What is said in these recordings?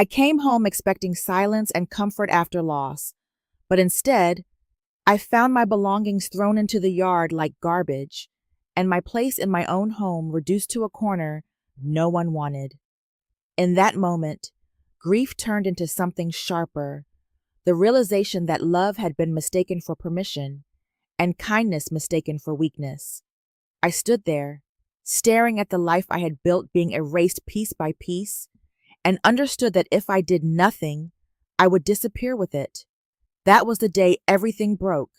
I came home expecting silence and comfort after loss, but instead, I found my belongings thrown into the yard like garbage, and my place in my own home reduced to a corner no one wanted. In that moment, grief turned into something sharper, the realization that love had been mistaken for permission and kindness mistaken for weakness. I stood there, staring at the life I had built being erased piece by piece, and understood that if I did nothing, I would disappear with it. That was the day everything broke,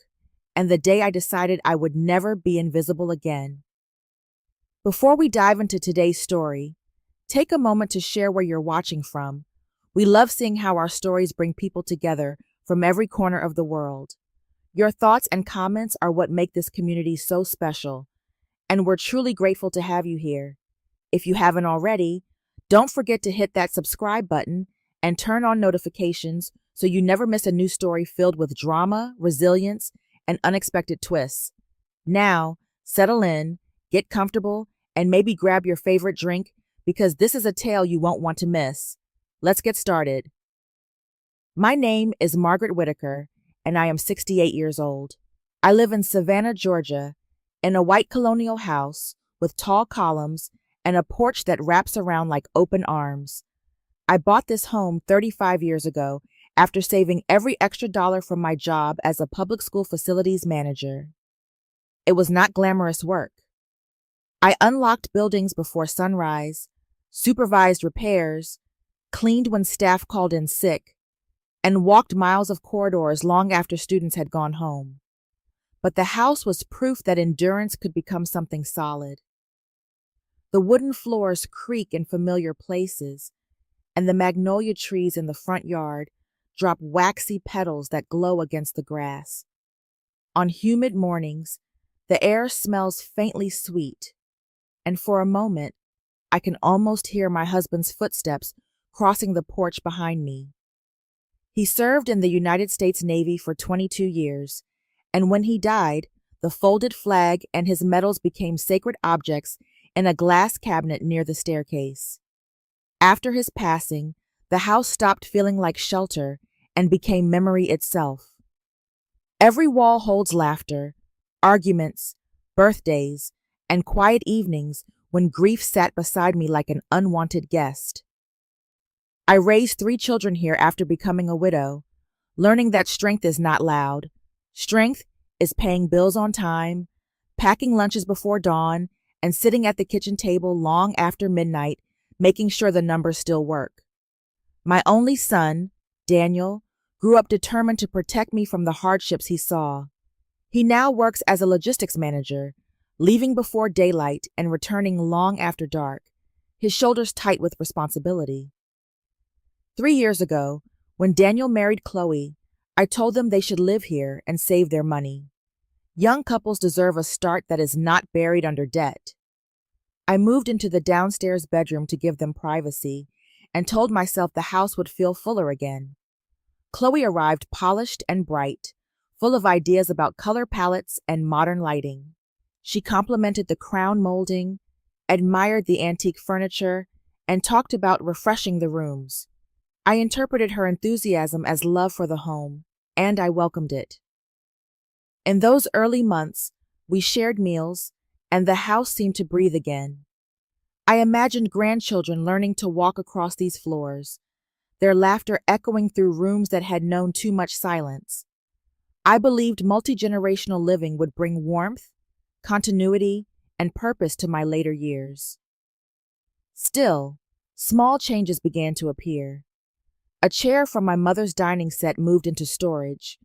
and the day I decided I would never be invisible again. Before we dive into today's story, take a moment to share where you're watching from. We love seeing how our stories bring people together from every corner of the world. Your thoughts and comments are what make this community so special, and we're truly grateful to have you here. If you haven't already, don't forget to hit that subscribe button and turn on notifications so you never miss a new story filled with drama, resilience, and unexpected twists. Now, settle in, get comfortable, and maybe grab your favorite drink because this is a tale you won't want to miss. Let's get started. My name is Margaret Whitaker, and I am 68 years old. I live in Savannah, Georgia, in a white colonial house with tall columns and a porch that wraps around like open arms. I bought this home 35 years ago after saving every extra dollar from my job as a public school facilities manager. It was not glamorous work. I unlocked buildings before sunrise, supervised repairs, cleaned when staff called in sick, and walked miles of corridors long after students had gone home. But the house was proof that endurance could become something solid. The wooden floors creak in familiar places, and the magnolia trees in the front yard drop waxy petals that glow against the grass. On humid mornings, the air smells faintly sweet, and for a moment, I can almost hear my husband's footsteps crossing the porch behind me. He served in the United States Navy for 22 years, and when he died, the folded flag and his medals became sacred objects in a glass cabinet near the staircase. After his passing, the house stopped feeling like shelter and became memory itself. Every wall holds laughter, arguments, birthdays, and quiet evenings when grief sat beside me like an unwanted guest. I raised 3 children here after becoming a widow, learning that strength is not loud. Strength is paying bills on time, packing lunches before dawn, and sitting at the kitchen table long after midnight, making sure the numbers still work. My only son, Daniel, grew up determined to protect me from the hardships he saw. He now works as a logistics manager, leaving before daylight and returning long after dark, his shoulders tight with responsibility. 3 years ago, when Daniel married Chloe, I told them they should live here and save their money. Young couples deserve a start that is not buried under debt. I moved into the downstairs bedroom to give them privacy and told myself the house would feel fuller again. Chloe arrived polished and bright, full of ideas about color palettes and modern lighting. She complimented the crown molding, admired the antique furniture, and talked about refreshing the rooms. I interpreted her enthusiasm as love for the home, and I welcomed it. In those early months, we shared meals, and the house seemed to breathe again. I imagined grandchildren learning to walk across these floors, their laughter echoing through rooms that had known too much silence. I believed multi-generational living would bring warmth, continuity, and purpose to my later years. Still, small changes began to appear. A chair from my mother's dining set moved into storage.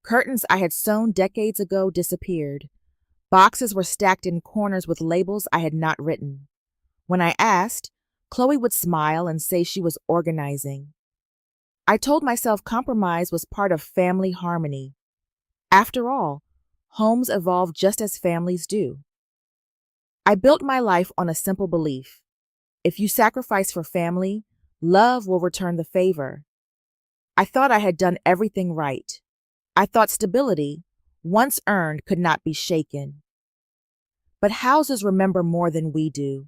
Curtains I had sewn decades ago disappeared. Boxes were stacked in corners with labels I had not written. When I asked, Chloe would smile and say she was organizing. I told myself compromise was part of family harmony. After all, homes evolve just as families do. I built my life on a simple belief. If you sacrifice for family, love will return the favor. I thought I had done everything right. I thought stability, once earned, could not be shaken. But houses remember more than we do.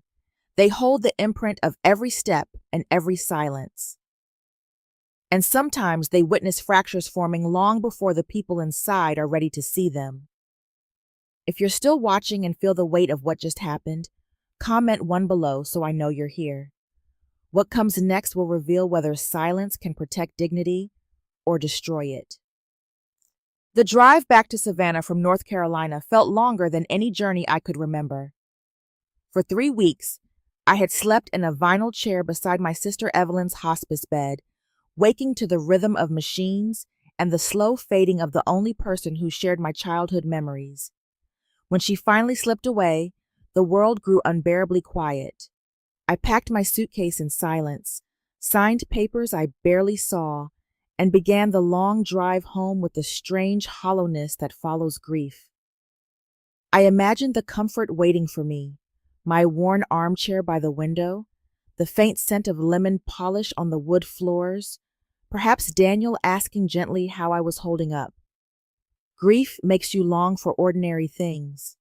They hold the imprint of every step and every silence. and sometimes they witness fractures forming long before the people inside are ready to see them. If you're still watching and feel the weight of what just happened, comment one below so I know you're here. What comes next will reveal whether silence can protect dignity or destroy it. The drive back to Savannah from North Carolina felt longer than any journey I could remember. For 3 weeks, I had slept in a vinyl chair beside my sister Evelyn's hospice bed, waking to the rhythm of machines and the slow fading of the only person who shared my childhood memories. When she finally slipped away, the world grew unbearably quiet. I packed my suitcase in silence, signed papers I barely saw, and began the long drive home with the strange hollowness that follows grief. I imagined the comfort waiting for me, my worn armchair by the window, the faint scent of lemon polish on the wood floors, perhaps Daniel asking gently how I was holding up. Grief makes you long for ordinary things.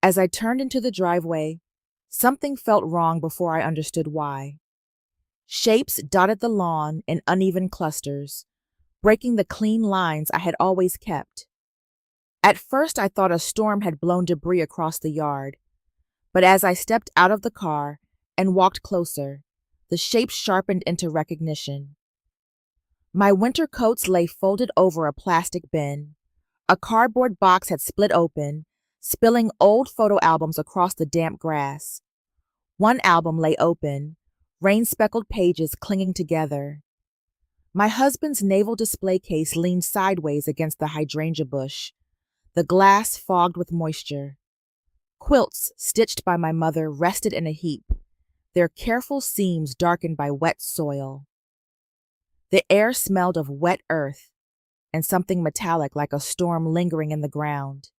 As I turned into the driveway, something felt wrong before I understood why. Shapes dotted the lawn in uneven clusters, breaking the clean lines I had always kept. At first I thought a storm had blown debris across the yard, but as I stepped out of the car and walked closer, the shapes sharpened into recognition. My winter coats lay folded over a plastic bin. A cardboard box had split open, spilling old photo albums across the damp grass. One album lay open, rain-speckled pages clinging together. My husband's naval display case leaned sideways against the hydrangea bush, the glass fogged with moisture. Quilts stitched by my mother rested in a heap, their careful seams darkened by wet soil. The air smelled of wet earth and something metallic like a storm lingering in the ground.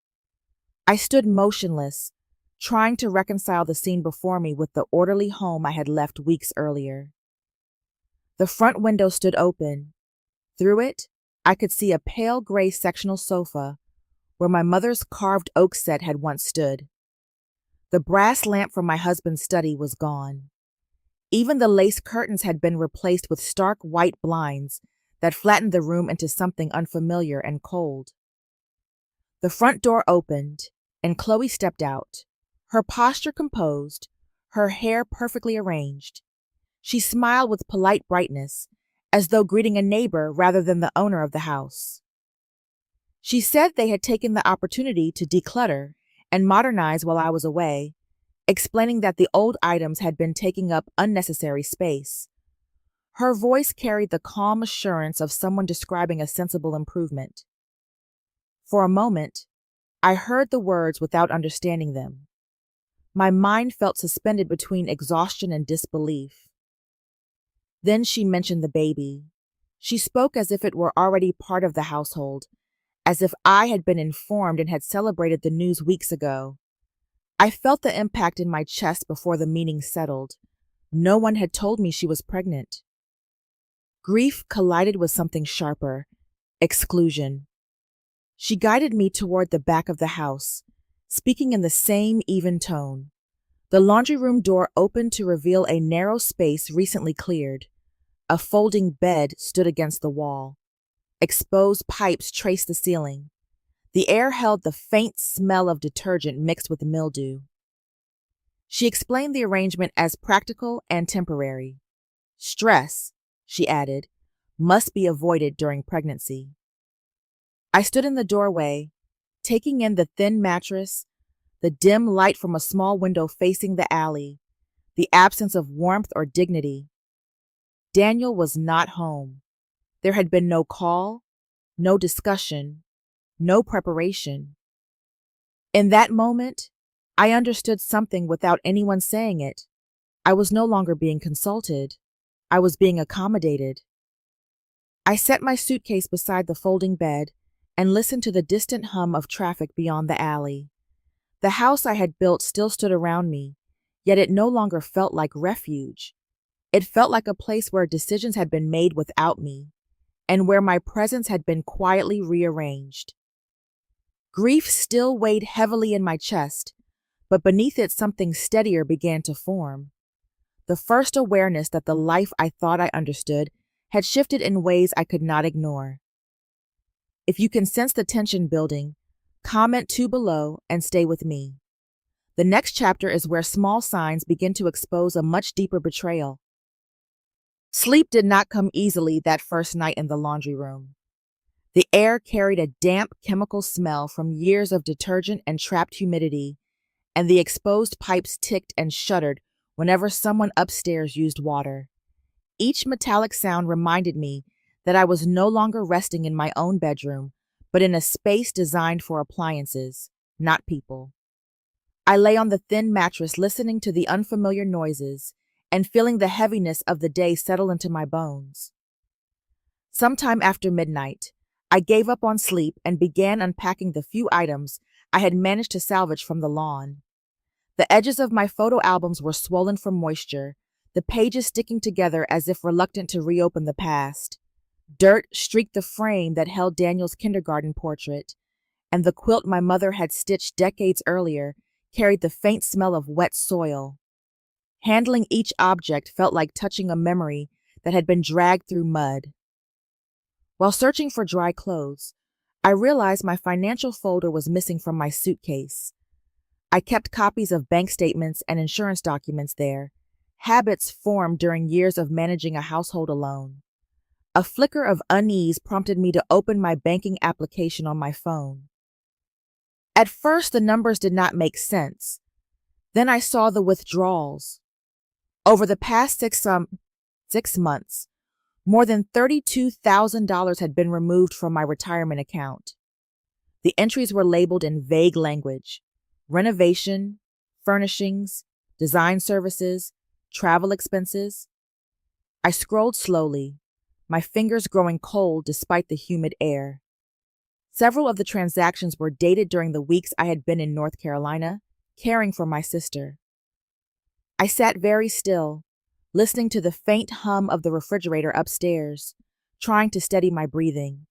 I stood motionless, trying to reconcile the scene before me with the orderly home I had left weeks earlier. The front window stood open. Through it, I could see a pale gray sectional sofa where my mother's carved oak set had once stood. The brass lamp from my husband's study was gone. Even the lace curtains had been replaced with stark white blinds that flattened the room into something unfamiliar and cold. The front door opened, and Chloe stepped out, her posture composed, her hair perfectly arranged. She smiled with polite brightness, as though greeting a neighbor rather than the owner of the house. She said they had taken the opportunity to declutter and modernize while I was away, explaining that the old items had been taking up unnecessary space. Her voice carried the calm assurance of someone describing a sensible improvement. For a moment, I heard the words without understanding them. My mind felt suspended between exhaustion and disbelief. Then she mentioned the baby. She spoke as if it were already part of the household, as if I had been informed and had celebrated the news weeks ago. I felt the impact in my chest before the meaning settled. No one had told me she was pregnant. Grief collided with something sharper: exclusion. She guided me toward the back of the house, speaking in the same even tone. The laundry room door opened to reveal a narrow space recently cleared. A folding bed stood against the wall. Exposed pipes traced the ceiling. The air held the faint smell of detergent mixed with mildew. She explained the arrangement as practical and temporary. Stress, she added, must be avoided during pregnancy. I stood in the doorway, taking in the thin mattress, the dim light from a small window facing the alley, the absence of warmth or dignity. Daniel was not home. There had been no call, no discussion, no preparation. In that moment, I understood something without anyone saying it. I was no longer being consulted. I was being accommodated. I set my suitcase beside the folding bed and listened to the distant hum of traffic beyond the alley. The house I had built still stood around me, yet it no longer felt like refuge. It felt like a place where decisions had been made without me, and where my presence had been quietly rearranged. Grief still weighed heavily in my chest, but beneath it something steadier began to form. The first awareness that the life I thought I understood had shifted in ways I could not ignore. If you can sense the tension building, comment 2 below and stay with me. The next chapter is where small signs begin to expose a much deeper betrayal. Sleep did not come easily that first night in the laundry room. The air carried a damp chemical smell from years of detergent and trapped humidity, and the exposed pipes ticked and shuddered whenever someone upstairs used water. Each metallic sound reminded me that I was no longer resting in my own bedroom, but in a space designed for appliances, not people. I lay on the thin mattress listening to the unfamiliar noises and feeling the heaviness of the day settle into my bones. Sometime after midnight, I gave up on sleep and began unpacking the few items I had managed to salvage from the lawn. The edges of my photo albums were swollen from moisture, the pages sticking together as if reluctant to reopen the past. Dirt streaked the frame that held Daniel's kindergarten portrait, and the quilt my mother had stitched decades earlier carried the faint smell of wet soil. Handling each object felt like touching a memory that had been dragged through mud. While searching for dry clothes, I realized my financial folder was missing from my suitcase. I kept copies of bank statements and insurance documents there, habits formed during years of managing a household alone. A flicker of unease prompted me to open my banking application on my phone. At first, the numbers did not make sense. Then I saw the withdrawals. Over the past 6 months, more than $32,000 had been removed from my retirement account. The entries were labeled in vague language: renovation, furnishings, design services, travel expenses. I scrolled slowly, my fingers growing cold despite the humid air. Several of the transactions were dated during the weeks I had been in North Carolina, caring for my sister. I sat very still, listening to the faint hum of the refrigerator upstairs, trying to steady my breathing.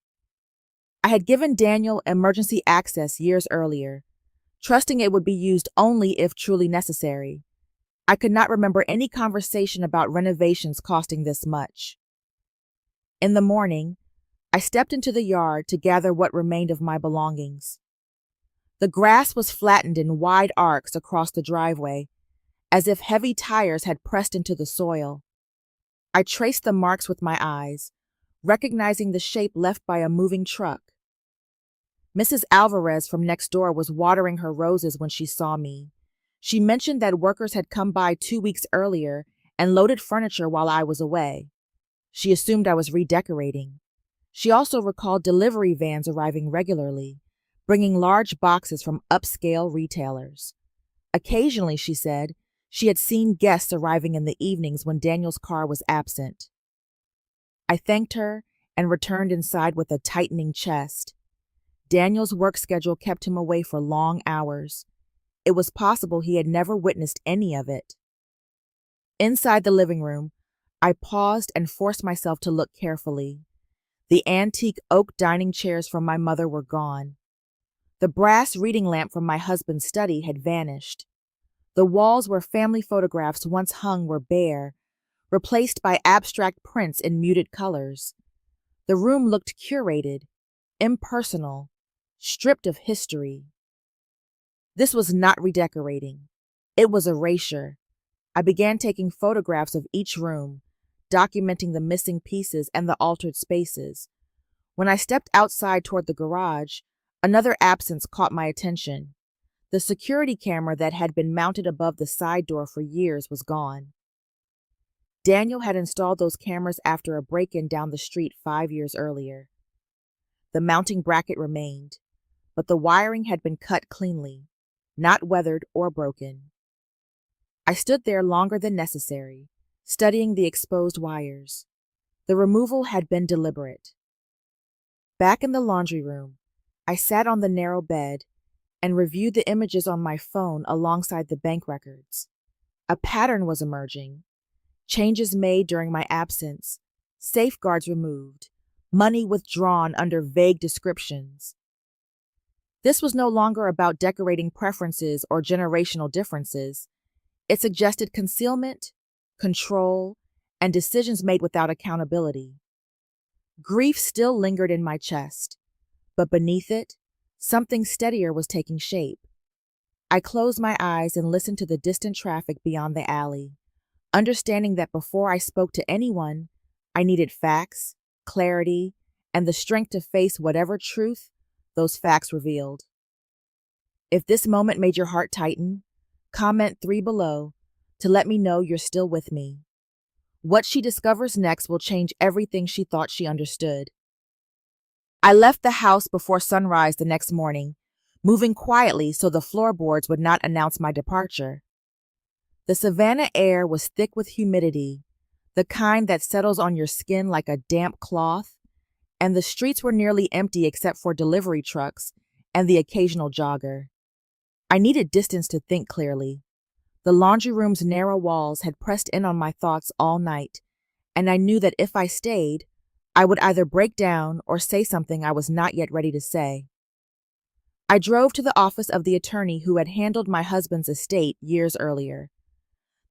I had given Daniel emergency access years earlier, trusting it would be used only if truly necessary. I could not remember any conversation about renovations costing this much. In the morning, I stepped into the yard to gather what remained of my belongings. The grass was flattened in wide arcs across the driveway, as if heavy tires had pressed into the soil. I traced the marks with my eyes, recognizing the shape left by a moving truck. Mrs. Alvarez from next door was watering her roses when she saw me. She mentioned that workers had come by 2 weeks earlier and loaded furniture while I was away. She assumed I was redecorating. She also recalled delivery vans arriving regularly, bringing large boxes from upscale retailers. Occasionally, she said, she had seen guests arriving in the evenings when Daniel's car was absent. I thanked her and returned inside with a tightening chest. Daniel's work schedule kept him away for long hours. It was possible he had never witnessed any of it. Inside the living room, I paused and forced myself to look carefully. The antique oak dining chairs from my mother were gone. The brass reading lamp from my husband's study had vanished. The walls where family photographs once hung were bare, replaced by abstract prints in muted colors. The room looked curated, impersonal, stripped of history. This was not redecorating. It was erasure. I began taking photographs of each room, documenting the missing pieces and the altered spaces. When I stepped outside toward the garage, another absence caught my attention. The security camera that had been mounted above the side door for years was gone. Daniel had installed those cameras after a break-in down the street 5 years earlier. The mounting bracket remained, but the wiring had been cut cleanly, not weathered or broken. I stood there longer than necessary, studying the exposed wires. The removal had been deliberate. Back in the laundry room, I sat on the narrow bed and reviewed the images on my phone alongside the bank records. A pattern was emerging. Changes made during my absence, safeguards removed, money withdrawn under vague descriptions. This was no longer about decorating preferences or generational differences. It suggested concealment, control, and decisions made without accountability. Grief still lingered in my chest, but beneath it, something steadier was taking shape. I closed my eyes and listened to the distant traffic beyond the alley, understanding that before I spoke to anyone, I needed facts, clarity, and the strength to face whatever truth those facts revealed. If this moment made your heart tighten, comment 3 below to let me know you're still with me. What she discovers next will change everything she thought she understood. I left the house before sunrise the next morning, moving quietly so the floorboards would not announce my departure. The Savannah air was thick with humidity, the kind that settles on your skin like a damp cloth, and the streets were nearly empty except for delivery trucks and the occasional jogger. I needed distance to think clearly. The laundry room's narrow walls had pressed in on my thoughts all night, and I knew that if I stayed, I would either break down or say something I was not yet ready to say. I drove to the office of the attorney who had handled my husband's estate years earlier.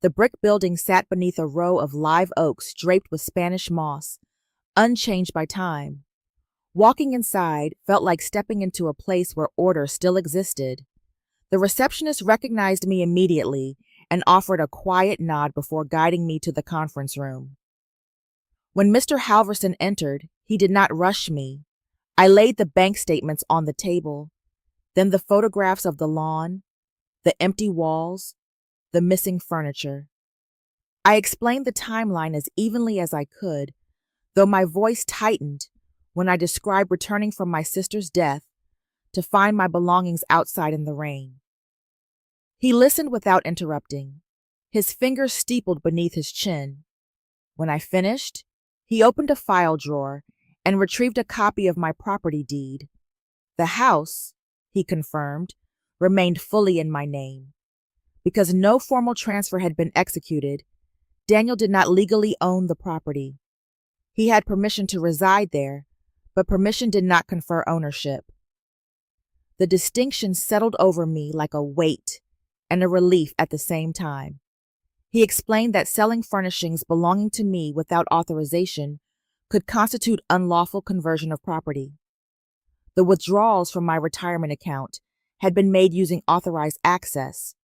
The brick building sat beneath a row of live oaks draped with Spanish moss, unchanged by time. Walking inside felt like stepping into a place where order still existed. The receptionist recognized me immediately and offered a quiet nod before guiding me to the conference room. When Mr. Halverson entered, he did not rush me. I laid the bank statements on the table, then the photographs of the lawn, the empty walls, the missing furniture. I explained the timeline as evenly as I could, though my voice tightened when I described returning from my sister's death to find my belongings outside in the rain. He listened without interrupting, his fingers steepled beneath his chin. When I finished, he opened a file drawer and retrieved a copy of my property deed. The house, he confirmed, remained fully in my name. Because no formal transfer had been executed, Daniel did not legally own the property. He had permission to reside there, but permission did not confer ownership. The distinction settled over me like a weight and a relief at the same time. He explained that selling furnishings belonging to me without authorization could constitute unlawful conversion of property. The withdrawals from my retirement account had been made using authorized access,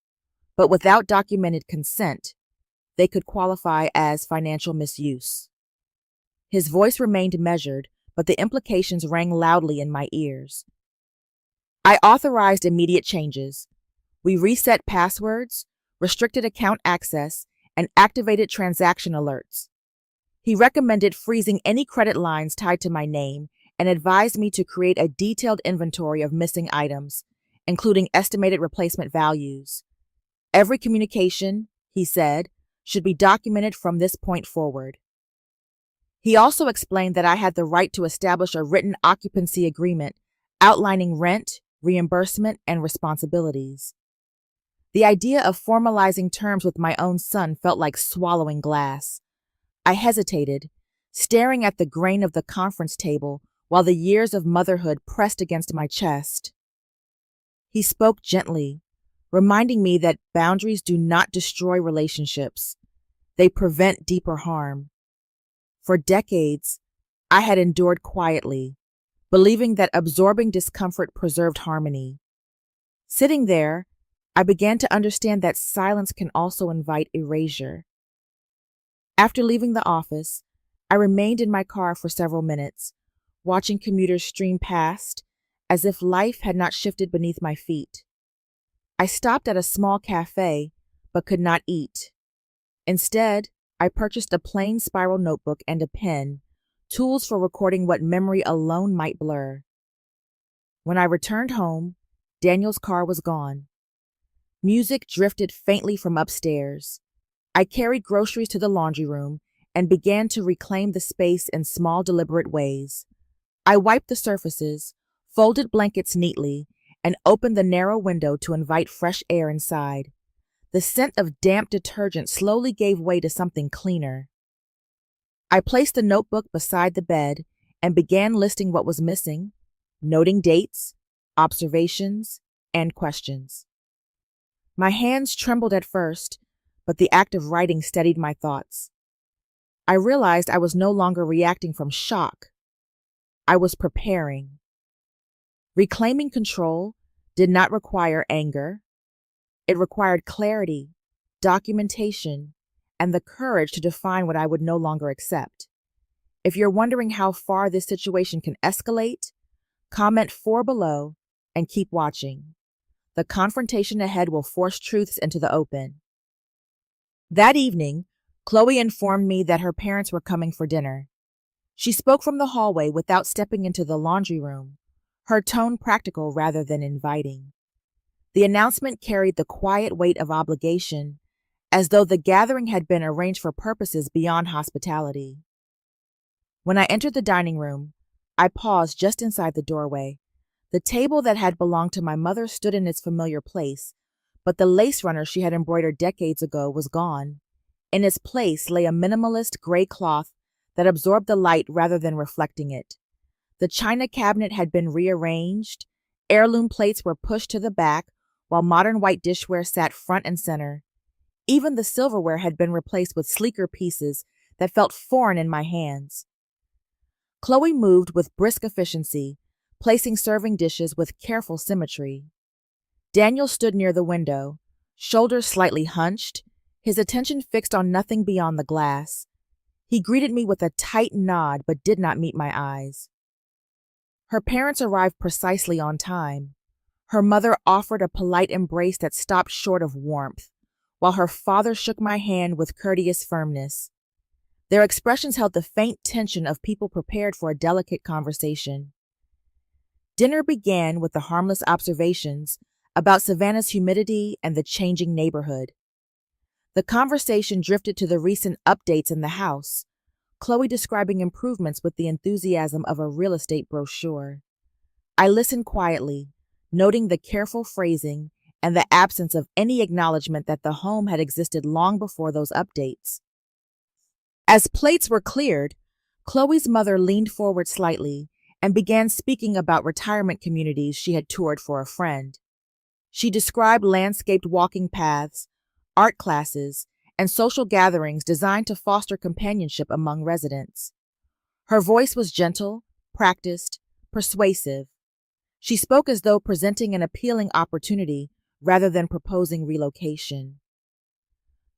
but without documented consent, they could qualify as financial misuse. His voice remained measured, but the implications rang loudly in my ears. I authorized immediate changes. We reset passwords, restricted account access, and activated transaction alerts. He recommended freezing any credit lines tied to my name and advised me to create a detailed inventory of missing items, including estimated replacement values. Every communication, he said, should be documented from this point forward. He also explained that I had the right to establish a written occupancy agreement outlining rent, reimbursement, and responsibilities. The idea of formalizing terms with my own son felt like swallowing glass. I hesitated, staring at the grain of the conference table while the years of motherhood pressed against my chest. He spoke gently, reminding me that boundaries do not destroy relationships. They prevent deeper harm. For decades, I had endured quietly, believing that absorbing discomfort preserved harmony. Sitting there, I began to understand that silence can also invite erasure. After leaving the office, I remained in my car for several minutes, watching commuters stream past as if life had not shifted beneath my feet. I stopped at a small cafe, but could not eat. Instead, I purchased a plain spiral notebook and a pen, tools for recording what memory alone might blur. When I returned home, Daniel's car was gone. Music drifted faintly from upstairs. I carried groceries to the laundry room and began to reclaim the space in small, deliberate ways. I wiped the surfaces, folded blankets neatly, and opened the narrow window to invite fresh air inside. The scent of damp detergent slowly gave way to something cleaner. I placed the notebook beside the bed and began listing what was missing, noting dates, observations, and questions. My hands trembled at first, but the act of writing steadied my thoughts. I realized I was no longer reacting from shock, I was preparing. Reclaiming control did not require anger. It required clarity, documentation, and the courage to define what I would no longer accept. If you're wondering how far this situation can escalate, comment 4 below and keep watching. The confrontation ahead will force truths into the open. That evening, Chloe informed me that her parents were coming for dinner. She spoke from the hallway without stepping into the laundry room, her tone practical rather than inviting. The announcement carried the quiet weight of obligation, as though the gathering had been arranged for purposes beyond hospitality. When I entered the dining room, I paused just inside the doorway. The table that had belonged to my mother stood in its familiar place, but the lace runner she had embroidered decades ago was gone. In its place lay a minimalist gray cloth that absorbed the light rather than reflecting it. The china cabinet had been rearranged, heirloom plates were pushed to the back, while modern white dishware sat front and center. Even the silverware had been replaced with sleeker pieces that felt foreign in my hands. Chloe moved with brisk efficiency, placing serving dishes with careful symmetry. Daniel stood near the window, shoulders slightly hunched, his attention fixed on nothing beyond the glass. He greeted me with a tight nod but did not meet my eyes. Her parents arrived precisely on time. Her mother offered a polite embrace that stopped short of warmth, while her father shook my hand with courteous firmness. Their expressions held the faint tension of people prepared for a delicate conversation. Dinner began with the harmless observations about Savannah's humidity and the changing neighborhood. The conversation drifted to the recent updates in the house, Chloe describing improvements with the enthusiasm of a real estate brochure. I listened quietly, noting the careful phrasing and the absence of any acknowledgement that the home had existed long before those updates. As plates were cleared, Chloe's mother leaned forward slightly and began speaking about retirement communities she had toured for a friend. She described landscaped walking paths, art classes, and social gatherings designed to foster companionship among residents. Her voice was gentle, practiced, persuasive. She spoke as though presenting an appealing opportunity rather than proposing relocation.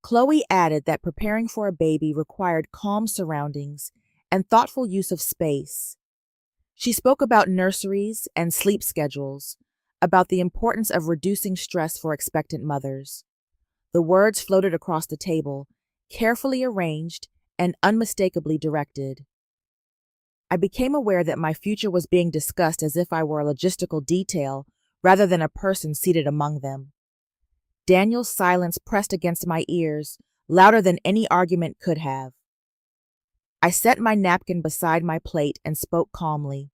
Chloe added that preparing for a baby required calm surroundings and thoughtful use of space. She spoke about nurseries and sleep schedules, about the importance of reducing stress for expectant mothers. The words floated across the table, carefully arranged and unmistakably directed. I became aware that my future was being discussed as if I were a logistical detail rather than a person seated among them. Daniel's silence pressed against my ears, louder than any argument could have. I set my napkin beside my plate and spoke calmly.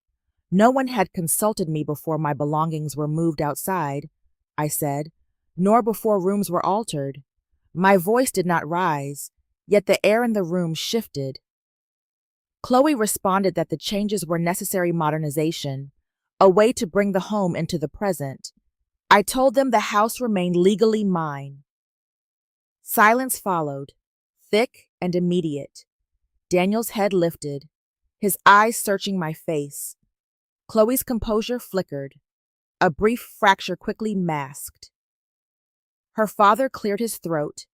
No one had consulted me before my belongings were moved outside, I said, nor before rooms were altered. My voice did not rise, yet the air in the room shifted. Chloe responded that the changes were necessary modernization, a way to bring the home into the present. I told them the house remained legally mine. Silence followed, thick and immediate. Daniel's head lifted, his eyes searching my face. Chloe's composure flickered, a brief fracture quickly masked. Her father cleared his throat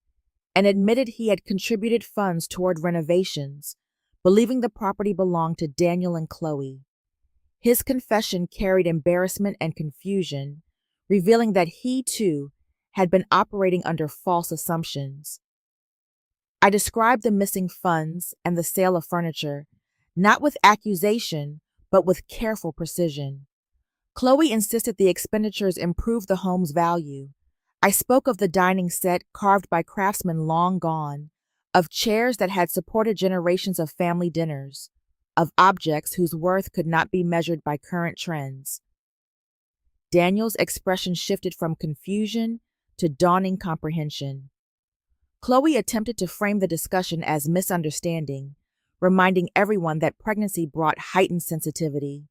and admitted he had contributed funds toward renovations, believing the property belonged to Daniel and Chloe. His confession carried embarrassment and confusion, revealing that he, too, had been operating under false assumptions. I described the missing funds and the sale of furniture, not with accusation, but with careful precision. Chloe insisted the expenditures improved the home's value. I spoke of the dining set carved by craftsmen long gone, of chairs that had supported generations of family dinners, of objects whose worth could not be measured by current trends. Daniel's expression shifted from confusion to dawning comprehension. Chloe attempted to frame the discussion as misunderstanding, reminding everyone that pregnancy brought heightened sensitivity.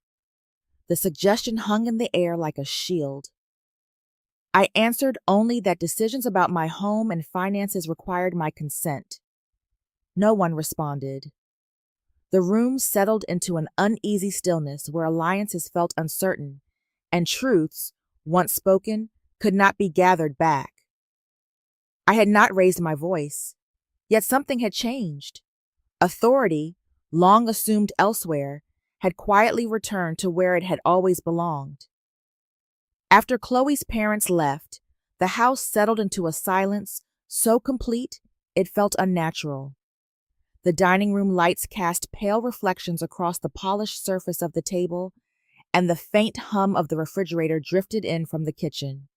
The suggestion hung in the air like a shield. I answered only that decisions about my home and finances required my consent. No one responded. The room settled into an uneasy stillness where alliances felt uncertain, and truths, once spoken, could not be gathered back. I had not raised my voice, yet something had changed. Authority, long assumed elsewhere, had quietly returned to where it had always belonged. After Chloe's parents left, the house settled into a silence so complete it felt unnatural. The dining room lights cast pale reflections across the polished surface of the table, and the faint hum of the refrigerator drifted in from the kitchen.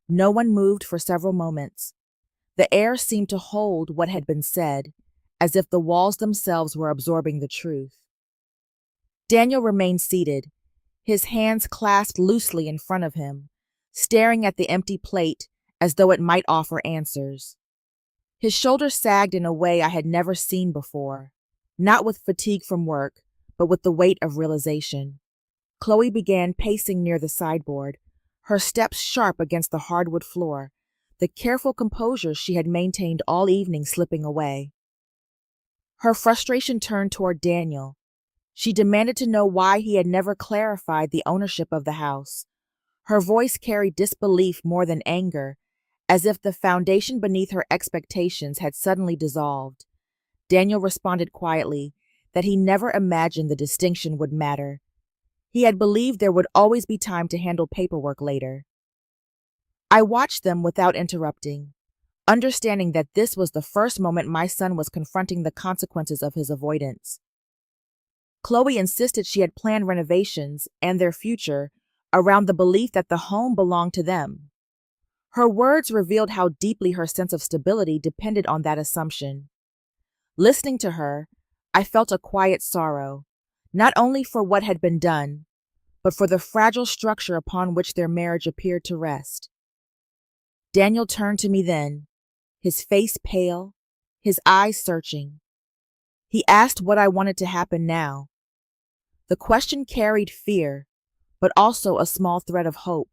No one moved for several moments. The air seemed to hold what had been said, as if the walls themselves were absorbing the truth. Daniel remained seated, his hands clasped loosely in front of him, staring at the empty plate as though it might offer answers. His shoulders sagged in a way I had never seen before, not with fatigue from work, but with the weight of realization. Chloe began pacing near the sideboard, her steps sharp against the hardwood floor, the careful composure she had maintained all evening slipping away. Her frustration turned toward Daniel. She demanded to know why he had never clarified the ownership of the house. Her voice carried disbelief more than anger, as if the foundation beneath her expectations had suddenly dissolved. Daniel responded quietly that he never imagined the distinction would matter. He had believed there would always be time to handle paperwork later. I watched them without interrupting, understanding that this was the first moment my son was confronting the consequences of his avoidance. Chloe insisted she had planned renovations and their future around the belief that the home belonged to them. Her words revealed how deeply her sense of stability depended on that assumption. Listening to her, I felt a quiet sorrow, not only for what had been done, but for the fragile structure upon which their marriage appeared to rest. Daniel turned to me then, his face pale, his eyes searching. He asked what I wanted to happen now. The question carried fear, but also a small thread of hope.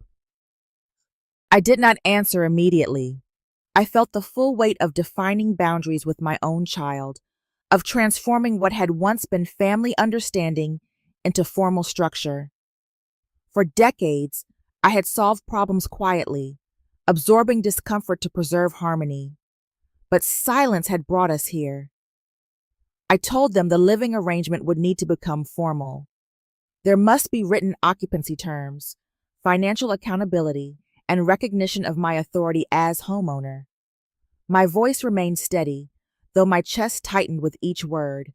I did not answer immediately. I felt the full weight of defining boundaries with my own child, of transforming what had once been family understanding into formal structure. For decades, I had solved problems quietly, absorbing discomfort to preserve harmony. But silence had brought us here. I told them the living arrangement would need to become formal. There must be written occupancy terms, financial accountability, and recognition of my authority as homeowner. My voice remained steady, though my chest tightened with each word.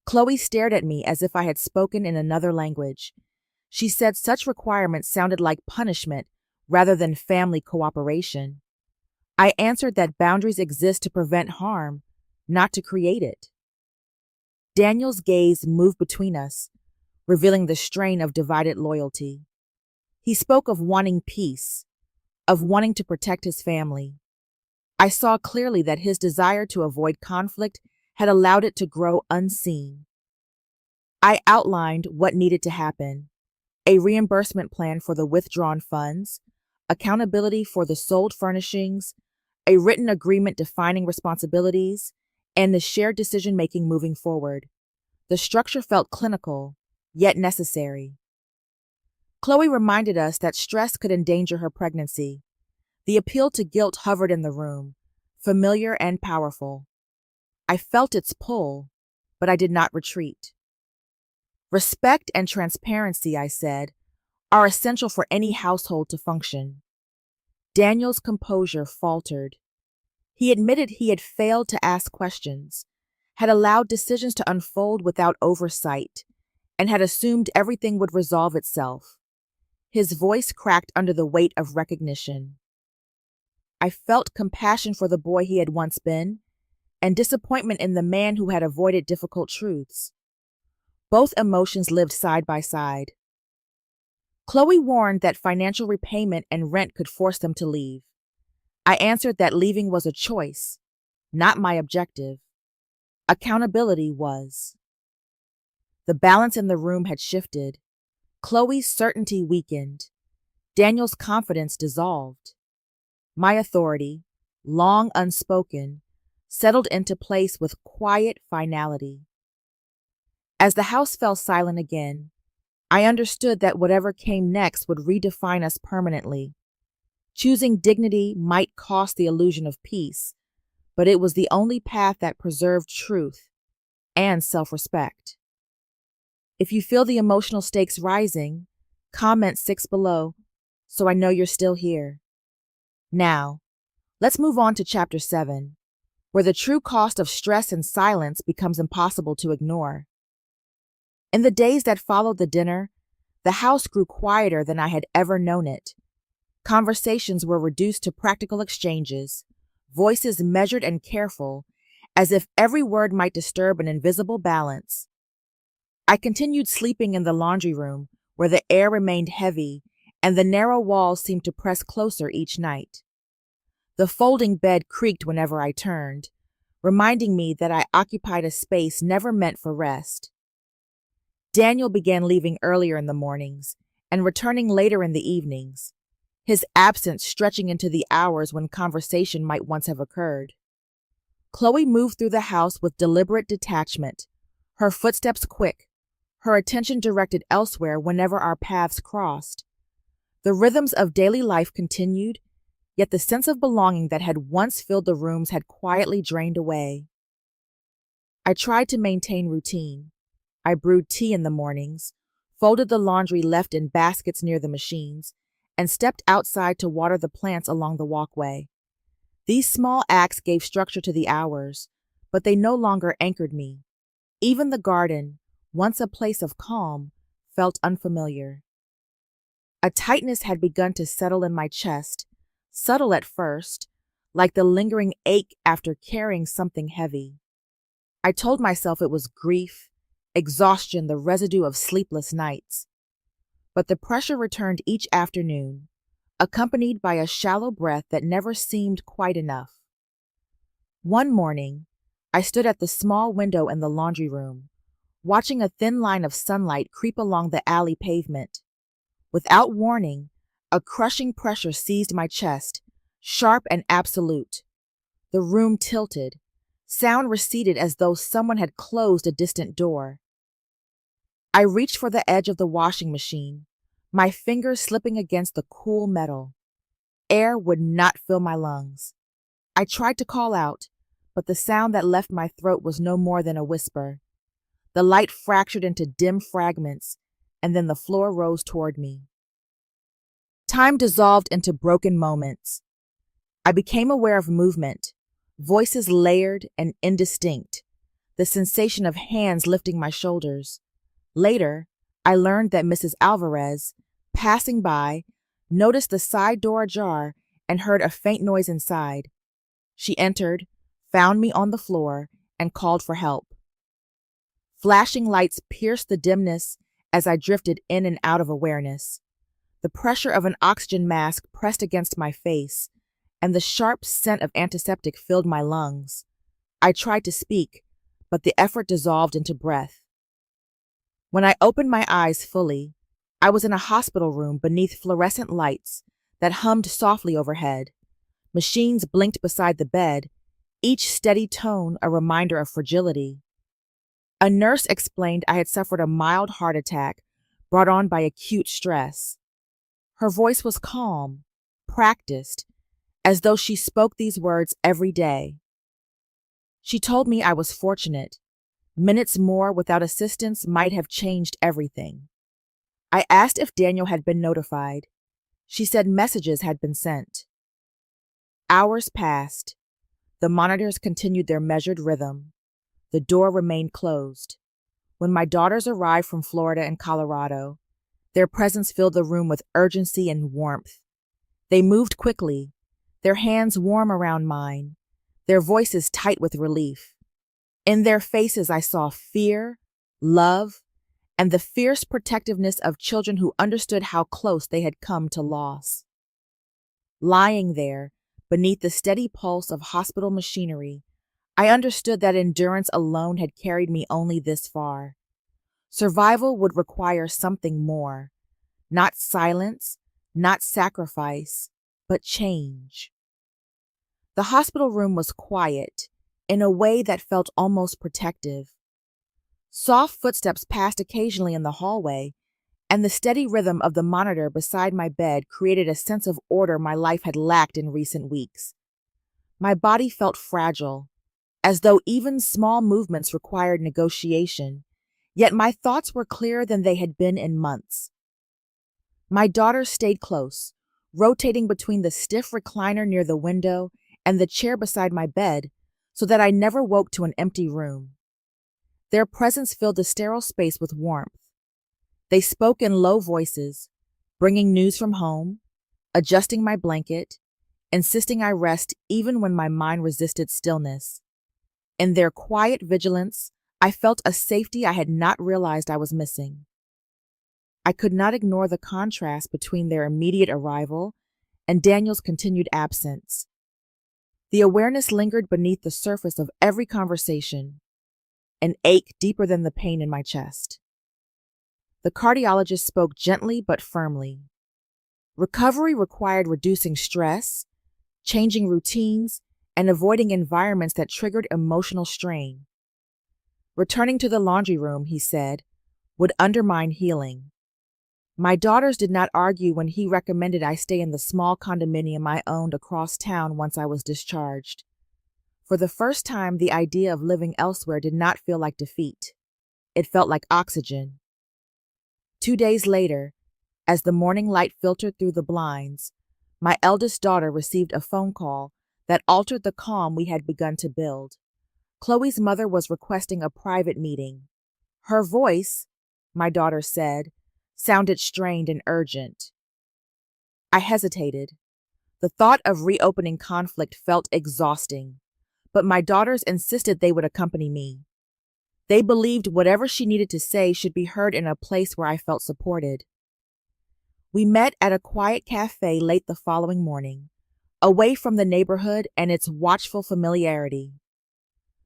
Chloe stared at me as if I had spoken in another language. She said such requirements sounded like punishment rather than family cooperation. I answered that boundaries exist to prevent harm, not to create it. Daniel's gaze moved between us, revealing the strain of divided loyalty. He spoke of wanting peace, of wanting to protect his family. I saw clearly that his desire to avoid conflict had allowed it to grow unseen. I outlined what needed to happen: a reimbursement plan for the withdrawn funds, accountability for the sold furnishings, a written agreement defining responsibilities, and the shared decision-making moving forward. The structure felt clinical, yet necessary. Chloe reminded us that stress could endanger her pregnancy. The appeal to guilt hovered in the room, familiar and powerful. I felt its pull, but I did not retreat. Respect and transparency, I said, are essential for any household to function. Daniel's composure faltered. He admitted he had failed to ask questions, had allowed decisions to unfold without oversight, and had assumed everything would resolve itself. His voice cracked under the weight of recognition. I felt compassion for the boy he had once been, and disappointment in the man who had avoided difficult truths. Both emotions lived side by side. Chloe warned that financial repayment and rent could force them to leave. I answered that leaving was a choice, not my objective. Accountability was. The balance in the room had shifted. Chloe's certainty weakened. Daniel's confidence dissolved. My authority, long unspoken, settled into place with quiet finality. As the house fell silent again, I understood that whatever came next would redefine us permanently. Choosing dignity might cost the illusion of peace, but it was the only path that preserved truth and self-respect. If you feel the emotional stakes rising, comment 6 below so I know you're still here. Now, let's move on to Chapter 7, where the true cost of stress and silence becomes impossible to ignore. In the days that followed the dinner, the house grew quieter than I had ever known it. Conversations were reduced to practical exchanges, voices measured and careful, as if every word might disturb an invisible balance. I continued sleeping in the laundry room, where the air remained heavy and the narrow walls seemed to press closer each night. The folding bed creaked whenever I turned, reminding me that I occupied a space never meant for rest. Daniel began leaving earlier in the mornings and returning later in the evenings, his absence stretching into the hours when conversation might once have occurred. Chloe moved through the house with deliberate detachment, her footsteps quick, her attention directed elsewhere whenever our paths crossed. The rhythms of daily life continued, yet the sense of belonging that had once filled the rooms had quietly drained away. I tried to maintain routine. I brewed tea in the mornings, folded the laundry left in baskets near the machines, and stepped outside to water the plants along the walkway. These small acts gave structure to the hours, but they no longer anchored me. Even the garden, once a place of calm, felt unfamiliar. A tightness had begun to settle in my chest, subtle at first, like the lingering ache after carrying something heavy. I told myself it was grief, exhaustion, the residue of sleepless nights. But the pressure returned each afternoon, accompanied by a shallow breath that never seemed quite enough. One morning, I stood at the small window in the laundry room, watching a thin line of sunlight creep along the alley pavement. Without warning, a crushing pressure seized my chest, sharp and absolute. The room tilted. Sound receded as though someone had closed a distant door. I reached for the edge of the washing machine, my fingers slipping against the cool metal. Air would not fill my lungs. I tried to call out, but the sound that left my throat was no more than a whisper. The light fractured into dim fragments, and then the floor rose toward me. Time dissolved into broken moments. I became aware of movement, voices layered and indistinct, the sensation of hands lifting my shoulders. Later, I learned that Mrs. Alvarez, passing by, noticed the side door ajar and heard a faint noise inside. She entered, found me on the floor, and called for help. Flashing lights pierced the dimness as I drifted in and out of awareness. The pressure of an oxygen mask pressed against my face, and the sharp scent of antiseptic filled my lungs. I tried to speak, but the effort dissolved into breath. When I opened my eyes fully, I was in a hospital room beneath fluorescent lights that hummed softly overhead. Machines blinked beside the bed, each steady tone a reminder of fragility. A nurse explained I had suffered a mild heart attack brought on by acute stress. Her voice was calm, practiced, as though she spoke these words every day. She told me I was fortunate. Minutes more without assistance might have changed everything. I asked if Daniel had been notified. She said messages had been sent. Hours passed. The monitors continued their measured rhythm. The door remained closed. When my daughters arrived from Florida and Colorado, their presence filled the room with urgency and warmth. They moved quickly, their hands warm around mine, their voices tight with relief. In their faces I saw fear, love, and the fierce protectiveness of children who understood how close they had come to loss. Lying there, beneath the steady pulse of hospital machinery, I understood that endurance alone had carried me only this far. Survival would require something more, not silence, not sacrifice, but change. The hospital room was quiet, in a way that felt almost protective. Soft footsteps passed occasionally in the hallway, and the steady rhythm of the monitor beside my bed created a sense of order my life had lacked in recent weeks. My body felt fragile, as though even small movements required negotiation, yet my thoughts were clearer than they had been in months. My daughter stayed close, rotating between the stiff recliner near the window and the chair beside my bed, so that I never woke to an empty room. Their presence filled the sterile space with warmth. They spoke in low voices, bringing news from home, adjusting my blanket, insisting I rest even when my mind resisted stillness. In their quiet vigilance, I felt a safety I had not realized I was missing. I could not ignore the contrast between their immediate arrival and Daniel's continued absence. The awareness lingered beneath the surface of every conversation, an ache deeper than the pain in my chest. The cardiologist spoke gently but firmly. Recovery required reducing stress, changing routines, and avoiding environments that triggered emotional strain. Returning to the laundry room, he said, would undermine healing. My daughters did not argue when he recommended I stay in the small condominium I owned across town once I was discharged. For the first time, the idea of living elsewhere did not feel like defeat. It felt like oxygen. 2 days later, as the morning light filtered through the blinds, my eldest daughter received a phone call that altered the calm we had begun to build. Chloe's mother was requesting a private meeting. Her voice, my daughter said, sounded strained and urgent. I hesitated. The thought of reopening conflict felt exhausting, but my daughters insisted they would accompany me. They believed whatever she needed to say should be heard in a place where I felt supported. We met at a quiet cafe late the following morning, away from the neighborhood and its watchful familiarity.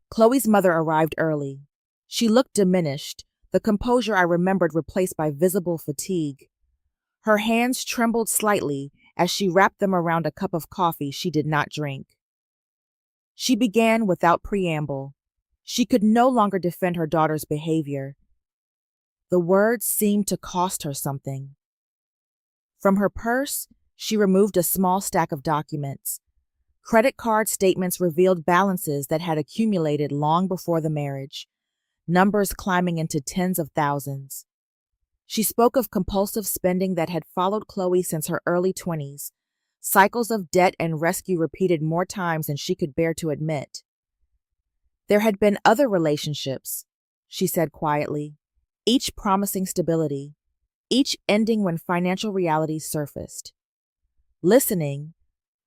Chloe's mother arrived early. She looked diminished, the composure I remembered replaced by visible fatigue. Her hands trembled slightly as she wrapped them around a cup of coffee she did not drink. She began without preamble. She could no longer defend her daughter's behavior. The words seemed to cost her something. From her purse, she removed a small stack of documents. Credit card statements revealed balances that had accumulated long before the marriage, numbers climbing into tens of thousands. She spoke of compulsive spending that had followed Chloe since her early 20s, cycles of debt and rescue repeated more times than she could bear to admit. There had been other relationships, she said quietly, each promising stability, each ending when financial realities surfaced. Listening,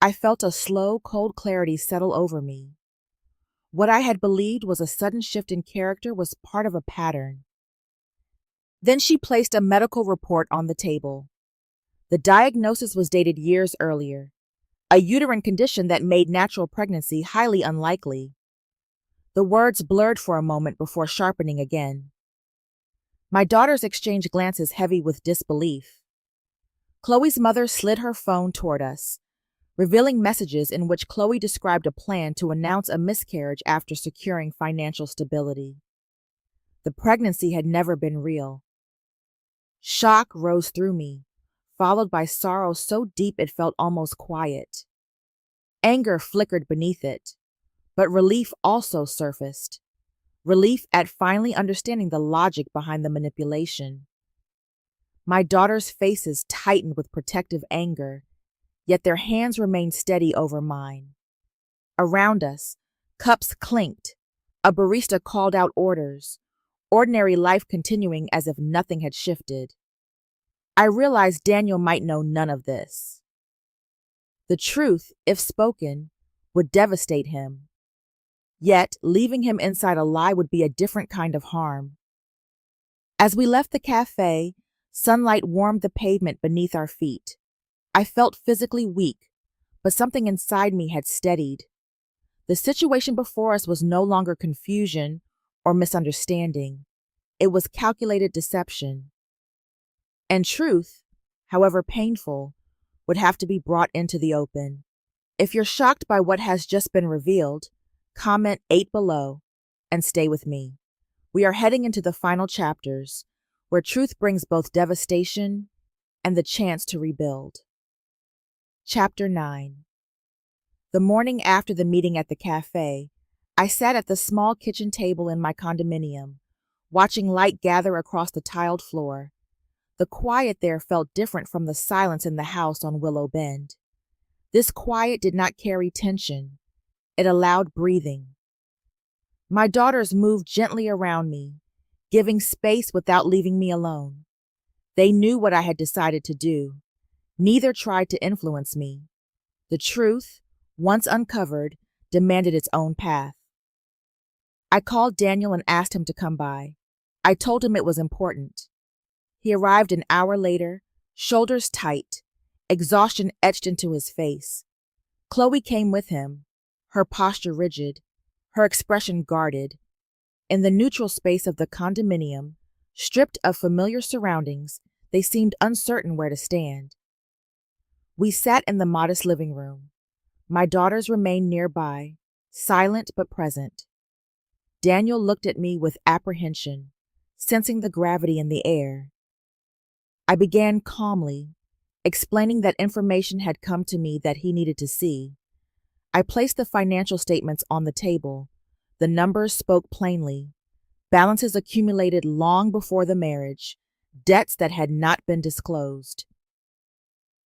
I felt a slow, cold clarity settle over me. What I had believed was a sudden shift in character was part of a pattern. Then she placed a medical report on the table. The diagnosis was dated years earlier, a uterine condition that made natural pregnancy highly unlikely. The words blurred for a moment before sharpening again. My daughters exchanged glances heavy with disbelief. Chloe's mother slid her phone toward us, revealing messages in which Chloe described a plan to announce a miscarriage after securing financial stability. The pregnancy had never been real. Shock rose through me, followed by sorrow so deep it felt almost quiet. Anger flickered beneath it, but relief also surfaced. Relief at finally understanding the logic behind the manipulation. My daughters' faces tightened with protective anger, yet their hands remained steady over mine. Around us, cups clinked. A barista called out orders, ordinary life continuing as if nothing had shifted. I realized Daniel might know none of this. The truth, if spoken, would devastate him. Yet, leaving him inside a lie would be a different kind of harm. As we left the cafe, sunlight warmed the pavement beneath our feet. I felt physically weak, but something inside me had steadied. The situation before us was no longer confusion or misunderstanding. It was calculated deception. And truth, however painful, would have to be brought into the open. If you're shocked by what has just been revealed, comment 8 below and stay with me. We are heading into the final chapters, where truth brings both devastation and the chance to rebuild. Chapter 9. The morning after the meeting at the cafe, I sat at the small kitchen table in my condominium, watching light gather across the tiled floor. The quiet there felt different from the silence in the house on Willow Bend. This quiet did not carry tension. It allowed breathing. My daughters moved gently around me, giving space without leaving me alone. They knew what I had decided to do. Neither tried to influence me. The truth, once uncovered, demanded its own path. I called Daniel and asked him to come by. I told him it was important. He arrived an hour later, shoulders tight, exhaustion etched into his face. Chloe came with him, her posture rigid, her expression guarded. In the neutral space of the condominium, stripped of familiar surroundings, they seemed uncertain where to stand. We sat in the modest living room. My daughters remained nearby, silent but present. Daniel looked at me with apprehension, sensing the gravity in the air. I began calmly, explaining that information had come to me that he needed to see. I placed the financial statements on the table. The numbers spoke plainly. Balances accumulated long before the marriage, debts that had not been disclosed.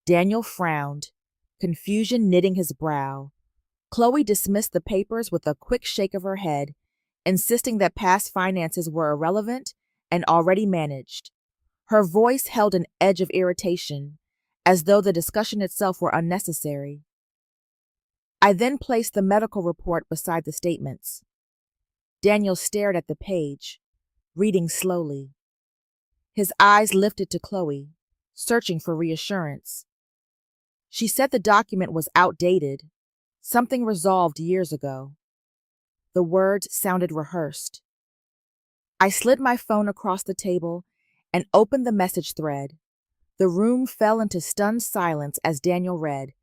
Daniel frowned, confusion knitting his brow. Chloe dismissed the papers with a quick shake of her head, insisting that past finances were irrelevant and already managed. Her voice held an edge of irritation, as though the discussion itself were unnecessary. I then placed the medical report beside the statements. Daniel stared at the page, reading slowly. His eyes lifted to Chloe, searching for reassurance. She said the document was outdated, something resolved years ago. The words sounded rehearsed. I slid my phone across the table and opened the message thread. The room fell into stunned silence as Daniel read.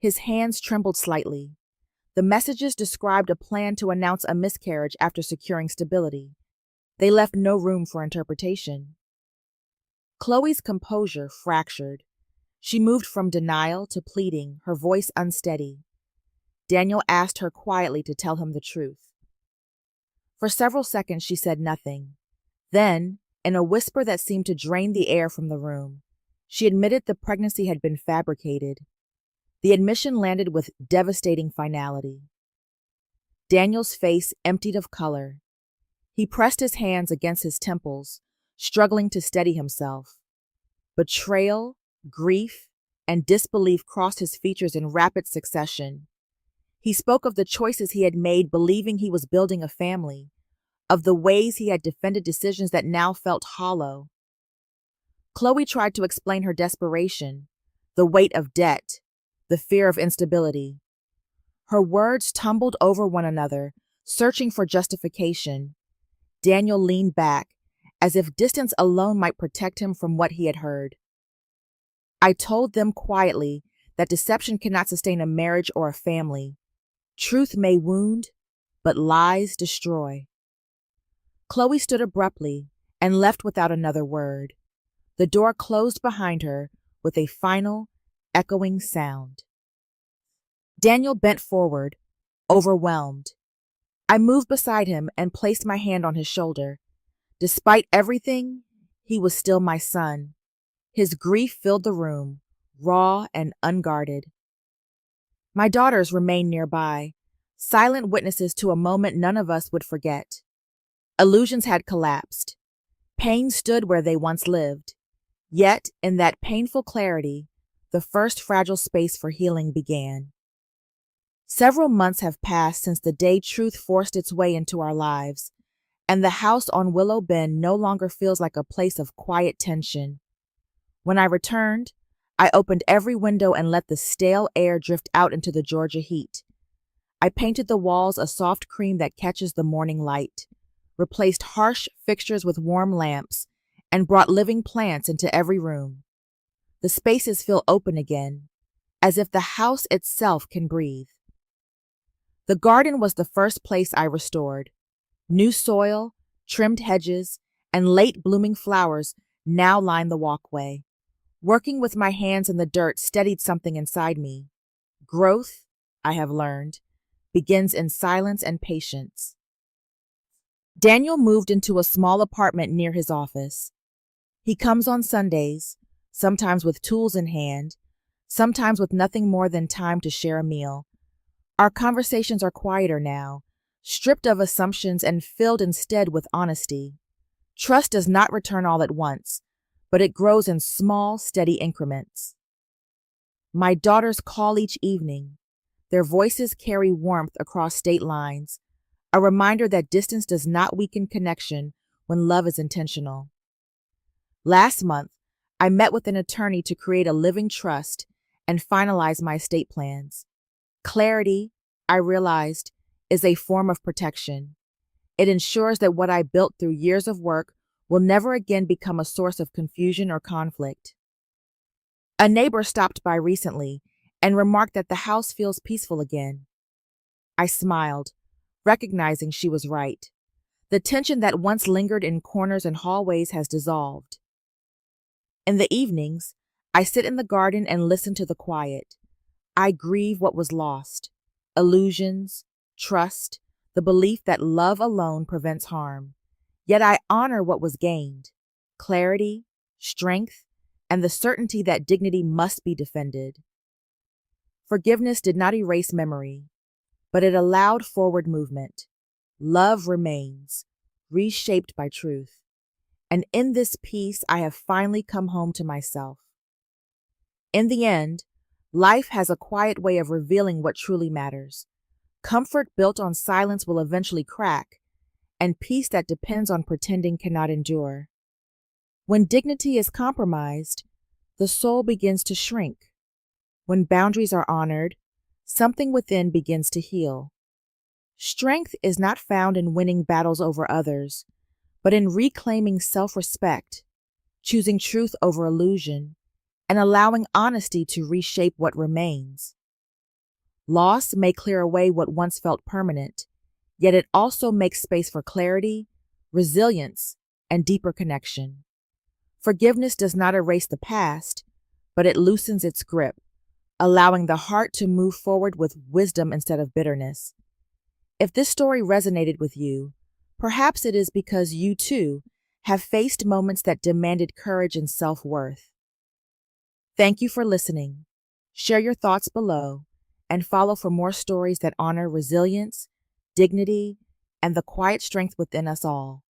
His hands trembled slightly. The messages described a plan to announce a miscarriage after securing stability. They left no room for interpretation. Chloe's composure fractured. She moved from denial to pleading, her voice unsteady. Daniel asked her quietly to tell him the truth. For several seconds she said nothing. Then, in a whisper that seemed to drain the air from the room, she admitted the pregnancy had been fabricated. The admission landed with devastating finality. Daniel's face emptied of color. He pressed his hands against his temples, struggling to steady himself. Betrayal, grief, and disbelief crossed his features in rapid succession. He spoke of the choices he had made believing he was building a family, of the ways he had defended decisions that now felt hollow. Chloe tried to explain her desperation, the weight of debt, the fear of instability. Her words tumbled over one another, searching for justification. Daniel leaned back, as if distance alone might protect him from what he had heard. I told them quietly that deception cannot sustain a marriage or a family. Truth may wound, but lies destroy. Chloe stood abruptly and left without another word. The door closed behind her with a final, echoing sound. Daniel bent forward, overwhelmed. I moved beside him and placed my hand on his shoulder. Despite everything, he was still my son. His grief filled the room, raw and unguarded. My daughters remained nearby, silent witnesses to a moment none of us would forget. Illusions had collapsed. Pain stood where they once lived. Yet, in that painful clarity, the first fragile space for healing began. Several months have passed since the day truth forced its way into our lives, and the house on Willow Bend no longer feels like a place of quiet tension. When I returned, I opened every window and let the stale air drift out into the Georgia heat. I painted the walls a soft cream that catches the morning light, replaced harsh fixtures with warm lamps, and brought living plants into every room. The spaces feel open again, as if the house itself can breathe. The garden was the first place I restored. New soil, trimmed hedges, and late blooming flowers now line the walkway. Working with my hands in the dirt steadied something inside me. Growth, I have learned, begins in silence and patience. Daniel moved into a small apartment near his office. He comes on Sundays, sometimes with tools in hand, sometimes with nothing more than time to share a meal. Our conversations are quieter now, stripped of assumptions and filled instead with honesty. Trust does not return all at once, but it grows in small, steady increments. My daughters call each evening. Their voices carry warmth across state lines, a reminder that distance does not weaken connection when love is intentional. Last month, I met with an attorney to create a living trust and finalize my estate plans. Clarity, I realized, is a form of protection. It ensures that what I built through years of work will never again become a source of confusion or conflict. A neighbor stopped by recently and remarked that the house feels peaceful again. I smiled, recognizing she was right. The tension that once lingered in corners and hallways has dissolved. In the evenings, I sit in the garden and listen to the quiet. I grieve what was lost, illusions, trust, the belief that love alone prevents harm. Yet I honor what was gained, clarity, strength, and the certainty that dignity must be defended. Forgiveness did not erase memory, but it allowed forward movement. Love remains, reshaped by truth. And in this peace, I have finally come home to myself. In the end, life has a quiet way of revealing what truly matters. Comfort built on silence will eventually crack, and peace that depends on pretending cannot endure. When dignity is compromised, the soul begins to shrink. When boundaries are honored, something within begins to heal. Strength is not found in winning battles over others, but in reclaiming self-respect, choosing truth over illusion, and allowing honesty to reshape what remains. Loss may clear away what once felt permanent, yet it also makes space for clarity, resilience, and deeper connection. Forgiveness does not erase the past, but it loosens its grip, allowing the heart to move forward with wisdom instead of bitterness. If this story resonated with you, perhaps it is because you too have faced moments that demanded courage and self-worth. Thank you for listening. Share your thoughts below and follow for more stories that honor resilience, dignity, and the quiet strength within us all.